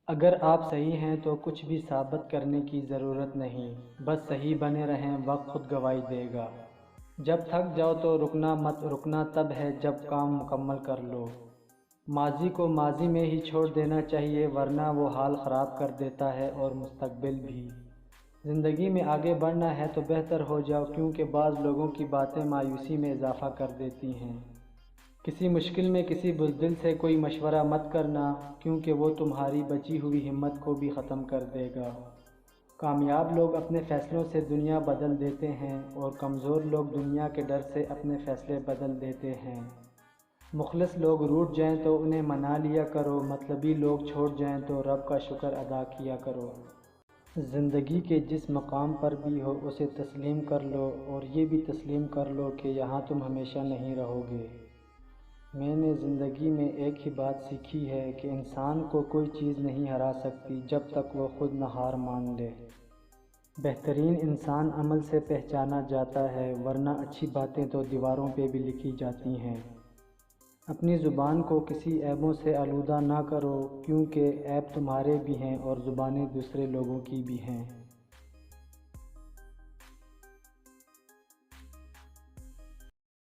اگر آپ صحیح ہیں تو کچھ بھی ثابت کرنے کی ضرورت نہیں، بس صحیح بنے رہیں، وقت خود گواہی دے گا۔ جب تھک جاؤ تو رکنا مت، رکنا تب ہے جب کام مکمل کر لو۔ ماضی کو ماضی میں ہی چھوڑ دینا چاہیے، ورنہ وہ حال خراب کر دیتا ہے اور مستقبل بھی۔ زندگی میں آگے بڑھنا ہے تو بہتر ہو جاؤ، کیونکہ بعض لوگوں کی باتیں مایوسی میں اضافہ کر دیتی ہیں۔ کسی مشکل میں کسی بزدل سے کوئی مشورہ مت کرنا، کیونکہ وہ تمہاری بچی ہوئی ہمت کو بھی ختم کر دے گا۔ کامیاب لوگ اپنے فیصلوں سے دنیا بدل دیتے ہیں، اور کمزور لوگ دنیا کے ڈر سے اپنے فیصلے بدل دیتے ہیں۔ مخلص لوگ روٹھ جائیں تو انہیں منا لیا کرو، مطلبی لوگ چھوڑ جائیں تو رب کا شکر ادا کیا کرو۔ زندگی کے جس مقام پر بھی ہو اسے تسلیم کر لو، اور یہ بھی تسلیم کر لو کہ یہاں تم ہمیشہ نہیں رہو گے۔ میں نے زندگی میں ایک ہی بات سیکھی ہے کہ انسان کو کوئی چیز نہیں ہرا سکتی جب تک وہ خود نہ ہار مان لے۔ بہترین انسان عمل سے پہچانا جاتا ہے، ورنہ اچھی باتیں تو دیواروں پہ بھی لکھی جاتی ہیں۔ اپنی زبان کو کسی عیبوں سے آلودہ نہ کرو، کیونکہ عیب تمہارے بھی ہیں اور زبانیں دوسرے لوگوں کی بھی ہیں۔